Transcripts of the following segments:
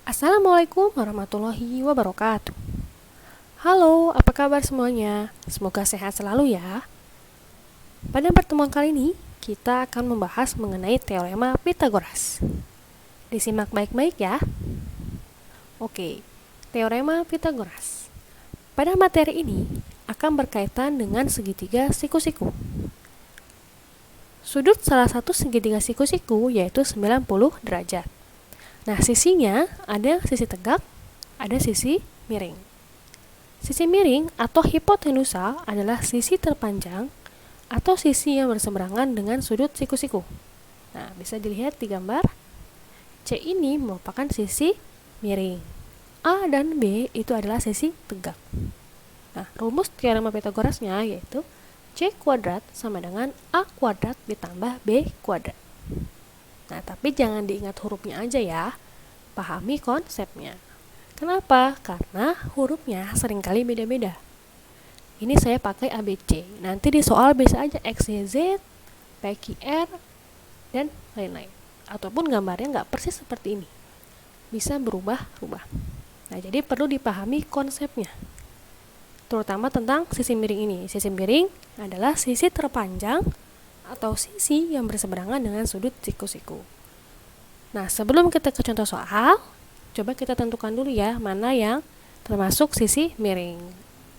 Assalamualaikum warahmatullahi wabarakatuh. Halo, apa kabar semuanya? Semoga sehat selalu ya. Pada pertemuan kali ini, kita akan membahas mengenai teorema Pythagoras. Disimak baik-baik ya. Oke, teorema Pythagoras. Pada materi ini akan berkaitan dengan segitiga siku-siku. Sudut salah satu segitiga siku-siku yaitu 90 derajat. Nah, sisinya ada sisi tegak, ada sisi miring. Sisi miring atau hipotenusa adalah sisi terpanjang atau sisi yang berseberangan dengan sudut siku-siku. Nah, bisa dilihat di gambar. C ini merupakan sisi miring. A dan B itu adalah sisi tegak. Nah, rumus teorema Pythagorasnya yaitu C kuadrat sama dengan A kuadrat ditambah B kuadrat. Nah, tapi jangan diingat hurufnya aja ya. Pahami konsepnya. Kenapa? Karena hurufnya seringkali beda-beda. Ini saya pakai ABC. Nanti di soal bisa aja X, Y, Z, P, Q, R, dan lain-lain. Ataupun gambarnya nggak persis seperti ini. Bisa berubah-ubah. Nah, jadi perlu dipahami konsepnya. Terutama tentang sisi miring ini. Sisi miring adalah sisi terpanjang atau sisi yang berseberangan dengan sudut siku-siku. Nah, sebelum kita ke contoh soal, coba kita tentukan dulu ya mana yang termasuk sisi miring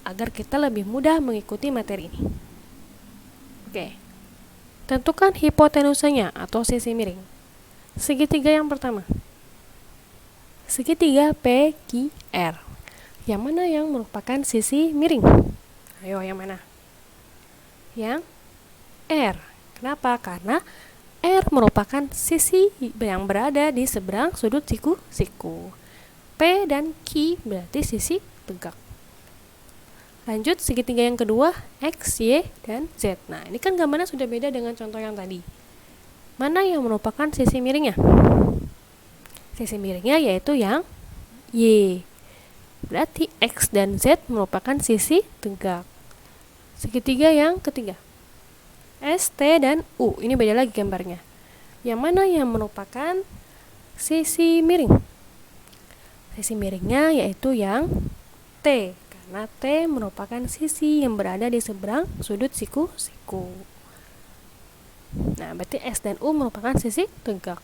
agar kita lebih mudah mengikuti materi ini. Oke. Tentukan hipotenusanya atau sisi miring. Segitiga yang pertama. Segitiga PQR. Yang mana yang merupakan sisi miring? Ayo, yang mana? Yang R. Kenapa? Karena R merupakan sisi yang berada di seberang sudut siku-siku. P dan Q berarti sisi tegak. Lanjut, segitiga yang kedua, X, Y, dan Z. Nah, ini kan gambarnya sudah beda dengan contoh yang tadi. Mana yang merupakan sisi miringnya? Sisi miringnya yaitu yang Y. Berarti X dan Z merupakan sisi tegak. Segitiga yang ketiga, S, T, dan U. Ini beda lagi gambarnya. Yang mana yang merupakan sisi miring? Sisi miringnya yaitu yang T. Karena T merupakan sisi yang berada di seberang sudut siku-siku. Nah, berarti S dan U merupakan sisi tegak.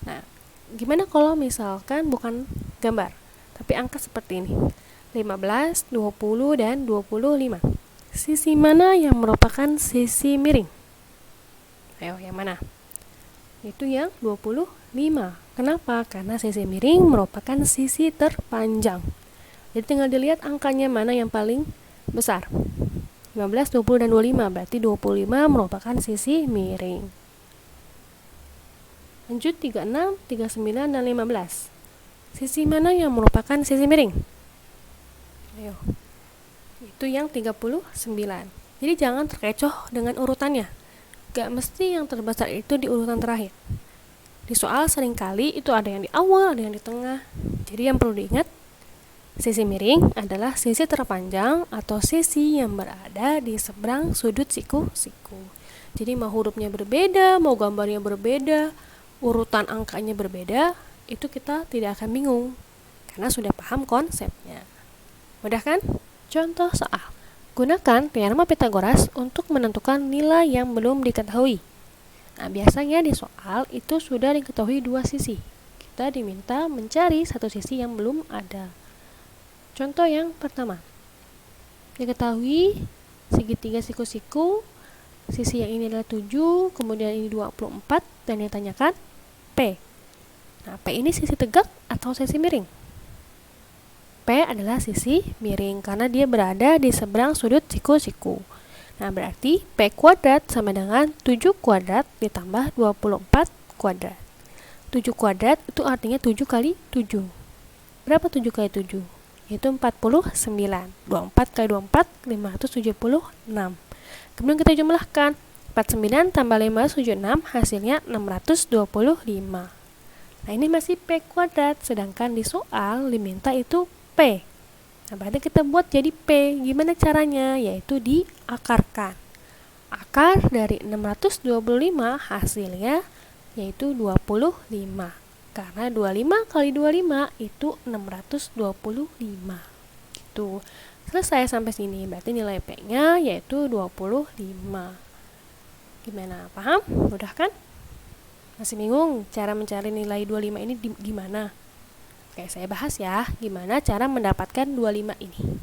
Nah, gimana kalau misalkan bukan gambar, tapi angka seperti ini? 15, 20, dan 25. Sisi mana yang merupakan sisi miring? Ayo, yang mana? Itu yang 25. Kenapa? Karena sisi miring merupakan sisi terpanjang. Jadi tinggal dilihat angkanya mana yang paling besar. 15, 20, dan 25. Berarti 25 merupakan sisi miring. Lanjut 36, 39, dan 15. Sisi mana yang merupakan sisi miring? Ayo. Itu yang 39. Jadi jangan terkecoh dengan urutannya. Gak mesti yang terbesar itu di urutan terakhir. Di soal seringkali itu ada yang di awal, ada yang di tengah. Jadi yang perlu diingat, sisi miring adalah sisi terpanjang atau sisi yang berada di seberang sudut siku-siku. Jadi mau hurufnya berbeda, mau gambarnya berbeda, urutan angkanya berbeda, itu kita tidak akan bingung karena sudah paham konsepnya. Mudah kan? Contoh soal. Gunakan teorema Pythagoras untuk menentukan nilai yang belum diketahui. Nah, biasanya di soal itu sudah diketahui dua sisi. Kita diminta mencari satu sisi yang belum ada. Contoh yang pertama. Diketahui segitiga siku-siku, sisi yang ini adalah 7, kemudian ini 24, dan ditanyakan P. Nah, P ini sisi tegak atau sisi miring? P adalah sisi miring karena dia berada di seberang sudut siku-siku. Nah, berarti P kuadrat sama dengan 7 kuadrat ditambah 24 kuadrat. 7 kuadrat itu artinya 7 kali 7. Berapa 7 kali 7? Yaitu 49. 24 kali 24, 576. Kemudian kita jumlahkan. 49 tambah 576 hasilnya 625. Nah, ini masih P kuadrat, sedangkan di soal diminta itu P. Nah, berarti kita buat jadi P. Gimana caranya? Yaitu diakarkan. Akar dari 625 hasilnya yaitu 25. Karena 25 kali 25 itu 625. Gitu. Selesai sampai sini. Berarti nilai P-nya yaitu 25. Gimana? Paham? Mudah kan? Masih bingung cara mencari nilai 25 ini gimana? Oke, saya bahas ya. Gimana cara mendapatkan 25 ini.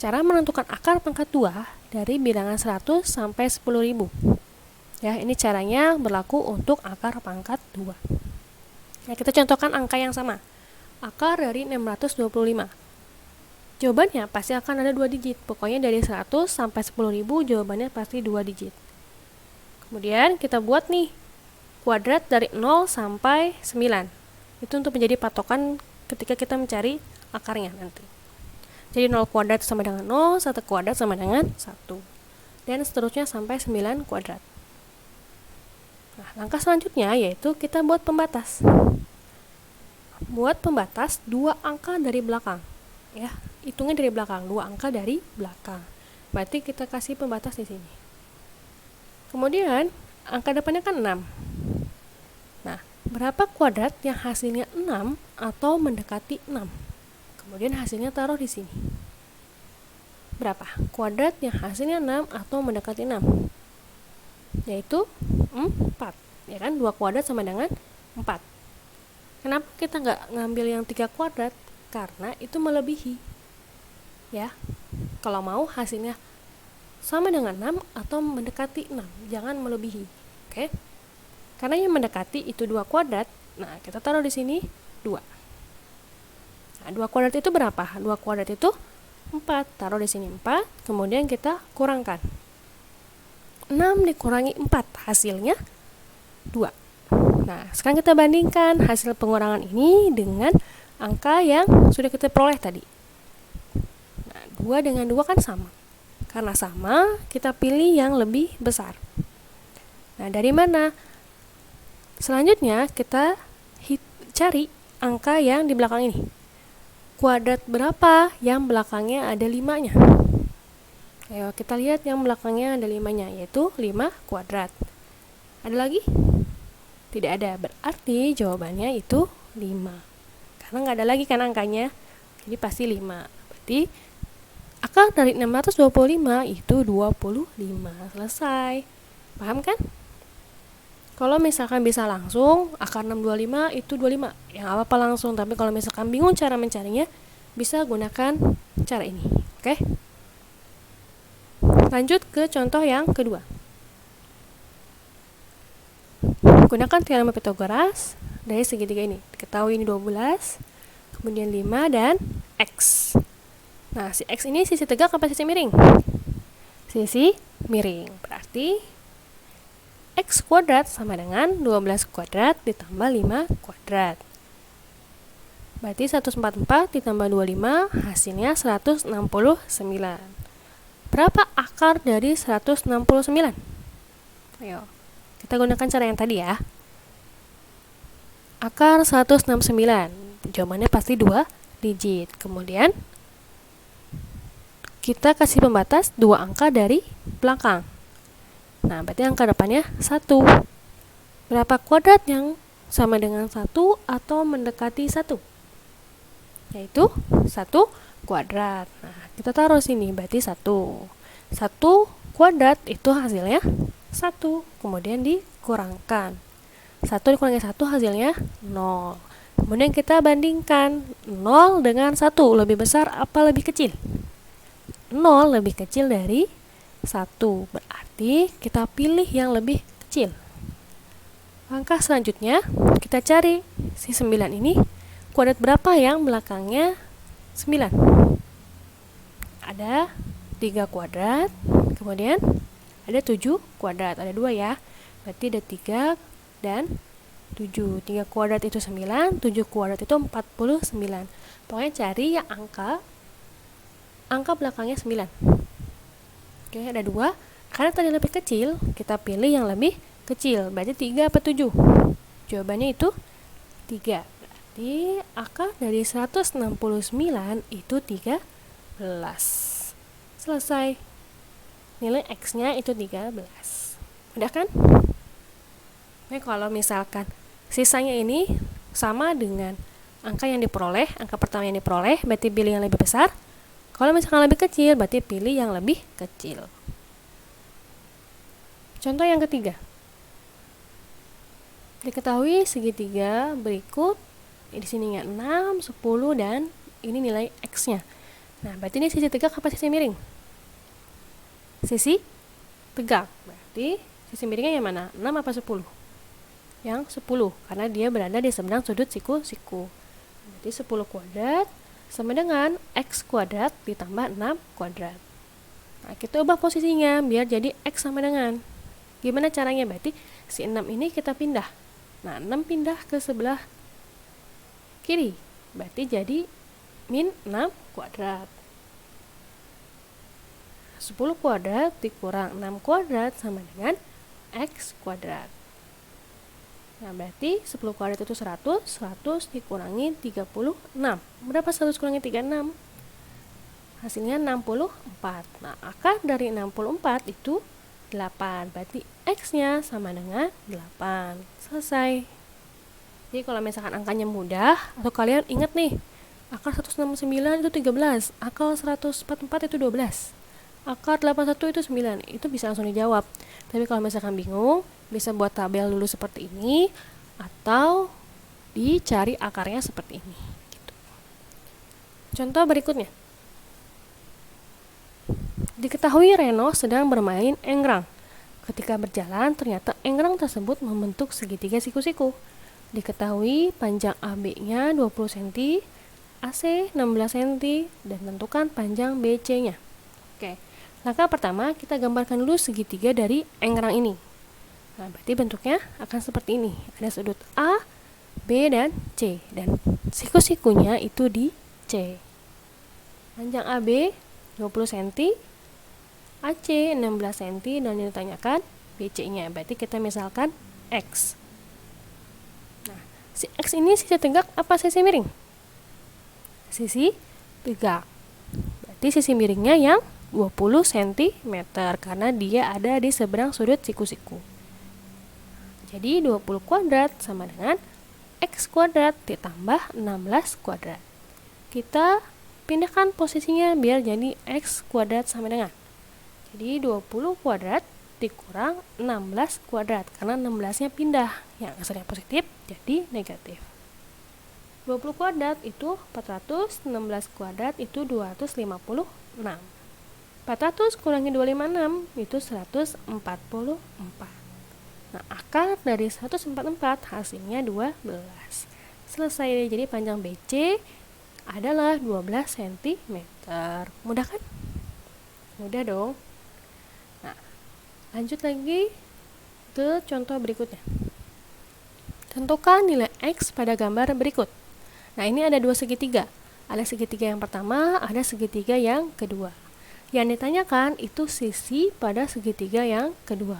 Cara menentukan akar pangkat 2 dari bilangan 100 sampai 10.000. Ya, ini caranya berlaku untuk akar pangkat 2. Nah, kita contohkan angka yang sama. Akar dari 625. Jawabannya pasti akan ada 2 digit. Pokoknya dari 100 sampai 10.000 jawabannya pasti 2 digit. Kemudian kita buat nih kuadrat dari 0 sampai 9. Itu untuk menjadi patokan ketika kita mencari akarnya nanti. Jadi 0 kuadrat sama dengan 0, 1 kuadrat sama dengan 1. Dan seterusnya sampai 9 kuadrat. Nah, langkah selanjutnya yaitu kita buat pembatas. Buat pembatas 2 angka dari belakang. Ya, hitungnya dari belakang, 2 angka dari belakang. Berarti kita kasih pembatas di sini. Kemudian angka depannya kan 6. Nah, berapa kuadrat yang hasilnya 6 atau mendekati 6? Kemudian hasilnya taruh di sini. Berapa kuadrat yang hasilnya 6 atau mendekati 6? Yaitu 4. Ya kan, 2 kuadrat sama dengan 4. Kenapa kita nggak ngambil yang 3 kuadrat? Karena itu melebihi. Ya, kalau mau hasilnya sama dengan 6 atau mendekati 6, jangan melebihi. Oke? Karena yang mendekati itu 2 kuadrat, nah kita taruh di sini 2. Nah, 2 kuadrat itu berapa? 2 kuadrat itu 4, taruh di sini 4, kemudian kita kurangkan. 6 dikurangi 4, hasilnya 2. Nah, sekarang kita bandingkan hasil pengurangan ini dengan angka yang sudah kita peroleh tadi. Nah, 2 dengan 2 kan sama. Karena sama, kita pilih yang lebih besar. Nah, dari mana? Selanjutnya, kita cari angka yang di belakang ini. Kuadrat berapa yang belakangnya ada 5-nya? Ayo, kita lihat yang belakangnya ada 5-nya, yaitu 5 kuadrat. Ada lagi? Tidak ada. Berarti jawabannya itu 5. Karena nggak ada lagi kan angkanya, jadi pasti 5. Berarti akar dari 625 itu 25. Selesai. Paham kan? Kalau misalkan bisa langsung, akar 625 itu 25. Ya nggak apa-apa langsung, tapi kalau misalkan bingung cara mencarinya, bisa gunakan cara ini. Oke? Lanjut ke contoh yang kedua. Gunakan teorema Pythagoras dari segitiga ini. Diketahui ini 12, kemudian 5 dan X. Nah, si X ini sisi tegak apa sisi miring? Sisi miring. Berarti X kuadrat sama dengan 12 kuadrat ditambah 5 kuadrat. Berarti 144 ditambah 25 hasilnya 169. Berapa akar dari 169? Ayo, kita gunakan cara yang tadi ya. Akar 169, jawabannya pasti 2 digit. Kemudian kita kasih pembatas 2 angka dari belakang. Nah, berarti angka depannya 1. Berapa kuadrat yang sama dengan 1 atau mendekati 1? Yaitu 1 kuadrat. Nah, kita taruh sini, berarti 1. 1 kuadrat itu hasilnya 1. Kemudian dikurangkan. 1 dikurangi 1 hasilnya 0. Kemudian kita bandingkan 0 dengan 1. Lebih besar apa lebih kecil? 0 lebih kecil dari 1. Berarti kita pilih yang lebih kecil. Langkah selanjutnya, kita cari si 9 ini. Kuadrat berapa yang belakangnya 9? Ada 3 kuadrat. Kemudian ada 7 kuadrat. Ada 2 ya. Berarti ada 3 dan 7. 3 kuadrat itu 9, 7 kuadrat itu 49. Pokoknya cari yang angka belakangnya 9. Oke, ada 2. Karena tadi lebih kecil, kita pilih yang lebih kecil. Berarti 3 apa 7? Jawabannya itu 3. Berarti akar dari 169 itu 13. Selesai. Nilai X-nya itu 13. Udah kan? Nah, kalau misalkan sisanya ini sama dengan angka yang diperoleh, angka pertama yang diperoleh, berarti pilih yang lebih besar. Kalau misalkan lebih kecil, berarti pilih yang lebih kecil. Contoh yang ketiga. Diketahui segitiga berikut, di sininya 6, 10, dan ini nilai X-nya. Nah, berarti ini sisi tegak apa sisi miring? Sisi tegak. Berarti sisi miringnya yang mana? 6 apa 10? Yang 10, karena dia berada di seberang sudut siku-siku. Berarti 10 kuadrat sama dengan X kuadrat ditambah 6 kuadrat. Nah, kita ubah posisinya biar jadi X sama dengan. Gimana caranya? Berarti si 6 ini kita pindah. Nah, 6 pindah ke sebelah kiri. Berarti jadi min 6 kuadrat. 10 kuadrat dikurang 6 kuadrat sama dengan X kuadrat. Nah, berarti 10 kuadrat itu 100, 100 dikurangi 36. Berapa 100 kurangi 36? Hasilnya 64. Nah, akar dari 64 itu 8. Berarti X-nya sama dengan 8. Selesai. Jadi kalau misalkan angkanya mudah, atau kalian ingat nih, akar 169 itu 13, akar 144 itu 12. Akar 81 itu 9, itu bisa langsung dijawab. Tapi kalau misalkan bingung, bisa buat tabel dulu seperti ini, atau dicari akarnya seperti ini. Gitu. Contoh berikutnya. Diketahui Reno sedang bermain enggrang. Ketika berjalan, ternyata enggrang tersebut membentuk segitiga siku-siku. Diketahui panjang AB-nya 20 cm, AC 16 cm, dan tentukan panjang BC-nya. Oke. Langkah pertama, kita gambarkan dulu segitiga dari enggrang ini. Nah, berarti bentuknya akan seperti ini. Ada sudut A, B, dan C. Dan siku-sikunya itu di C. Panjang AB 20 cm, AC 16 cm, dan yang ditanyakan BC-nya. Berarti kita misalkan X. Nah, si X ini sisi tegak apa sisi miring? Sisi tegak. Berarti sisi miringnya yang 20 cm, karena dia ada di seberang sudut siku-siku. Jadi 20 kuadrat sama dengan X kuadrat ditambah 16 kuadrat. Kita pindahkan posisinya biar jadi X kuadrat sama dengan. Jadi 20 kuadrat dikurang 16 kuadrat, karena 16-nya pindah. Yang asalnya positif jadi negatif. 20 kuadrat itu 400, 16 kuadrat itu 256. 400 kurangi 256 itu 144. Nah, akar dari 144 hasilnya 12. Selesai. Jadi panjang BC adalah 12 cm. Mudah kan? Mudah dong. Nah, lanjut lagi ke contoh berikutnya. Tentukan nilai X pada gambar berikut. Nah, ini ada dua segitiga. Ada segitiga yang pertama, ada segitiga yang kedua. Yang ditanyakan itu sisi pada segitiga yang kedua.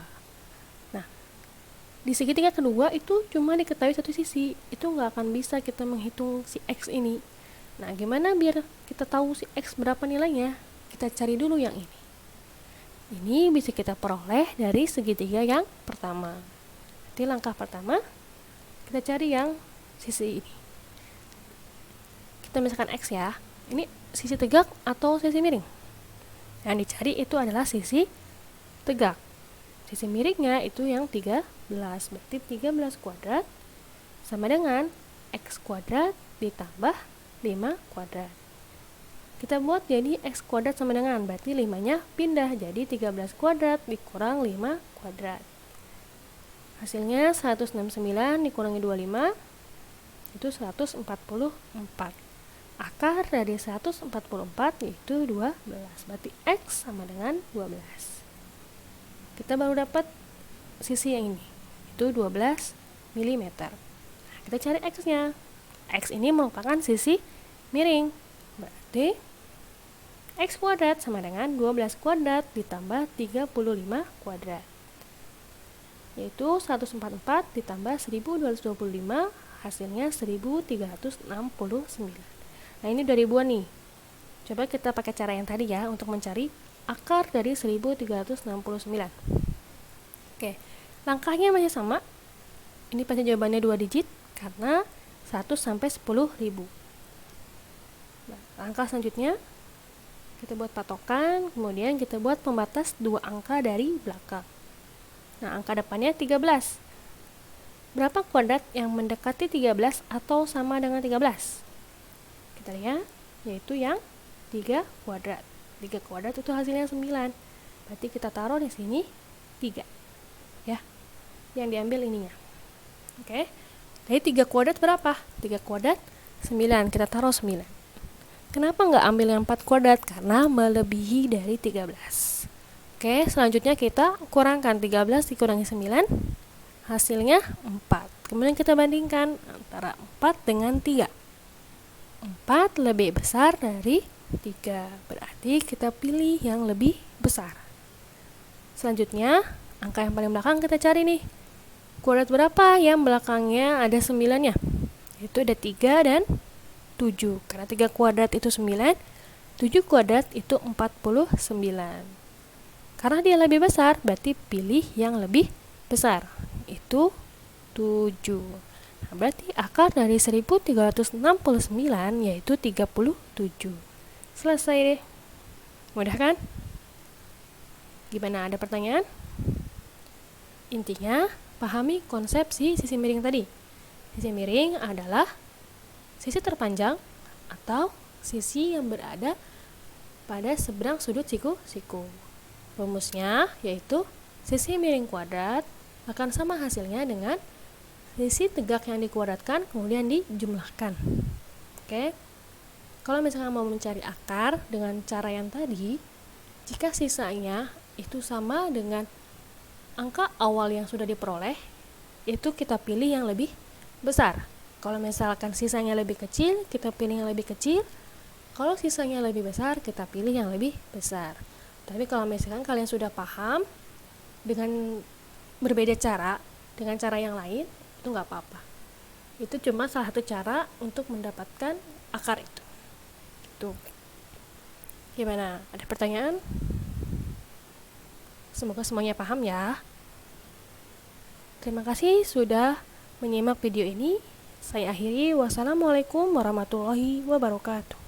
Nah, di segitiga kedua itu cuma diketahui satu sisi. Itu nggak akan bisa kita menghitung si X ini. Nah, gimana biar kita tahu si X berapa nilainya? Kita cari dulu yang ini. Ini bisa kita peroleh dari segitiga yang pertama. Jadi langkah pertama, kita cari yang sisi ini. Kita misalkan X ya. Ini sisi tegak atau sisi miring? Yang dicari itu adalah sisi tegak. Sisi miringnya itu yang 13. Berarti 13 kuadrat sama dengan X kuadrat ditambah 5 kuadrat. Kita buat jadi X kuadrat sama dengan, berarti 5-nya pindah jadi 13 kuadrat dikurang 5 kuadrat. Hasilnya 169 dikurangi 25 itu 144. Akar dari 144 yaitu 12. Berarti X sama dengan 12. Kita baru dapat sisi yang ini. Itu 12 mm. Nah, kita cari X-nya. X ini merupakan sisi miring. Berarti X kuadrat sama dengan 12 kuadrat ditambah 35 kuadrat. Yaitu 144 ditambah 1225 hasilnya 1369. Nah, ini udah ribuan nih. Coba kita pakai cara yang tadi ya untuk mencari akar dari 1369. Oke, langkahnya masih sama. Ini pasti jawabannya 2 digit karena 1 sampai 10.000. Nah, langkah selanjutnya kita buat patokan, kemudian kita buat pembatas 2 angka dari belakang. Nah, angka depannya 13. Berapa kuadrat yang mendekati 13 atau sama dengan 13? Kita lihat, yaitu yang 3 kuadrat. 3 kuadrat itu hasilnya 9. Berarti kita taruh di sini 3. Ya. Yang diambil ininya. Oke. Jadi 3 kuadrat berapa? 3 kuadrat 9. Kita taruh 9. Kenapa nggak ambil yang 4 kuadrat? Karena melebihi dari 13. Oke, selanjutnya kita kurangkan 13 dikurangi 9. Hasilnya 4. Kemudian kita bandingkan antara 4 dengan 3. 4 lebih besar dari 3. Berarti kita pilih yang lebih besar. Selanjutnya, angka yang paling belakang kita cari nih. Kuadrat berapa yang belakangnya ada 9-nya? Itu ada 3 dan 7. Karena 3 kuadrat itu 9, 7 kuadrat itu 49. Karena dia lebih besar, berarti pilih yang lebih besar. Itu 7. Nah, berarti akar dari 1369 yaitu 37. Selesai deh. Mudah kan? Gimana, ada pertanyaan? Intinya, pahami konsep sisi miring tadi. Sisi miring adalah sisi terpanjang atau sisi yang berada pada seberang sudut siku-siku. Rumusnya yaitu sisi miring kuadrat akan sama hasilnya dengan sisi tegak yang dikuadratkan kemudian dijumlahkan. Oke. Kalau misalnya mau mencari akar dengan cara yang tadi, jika sisanya itu sama dengan angka awal yang sudah diperoleh, itu kita pilih yang lebih besar. Kalau misalkan sisanya lebih kecil, kita pilih yang lebih kecil. Kalau sisanya lebih besar, kita pilih yang lebih besar. Tapi kalau misalkan kalian sudah paham dengan berbeda cara, dengan cara yang lain, itu nggak apa-apa. Itu cuma salah satu cara untuk mendapatkan akar itu. Itu. Gimana? Ada pertanyaan? Semoga semuanya paham ya. Terima kasih sudah menyimak video ini. Saya akhiri. Wassalamualaikum warahmatullahi wabarakatuh.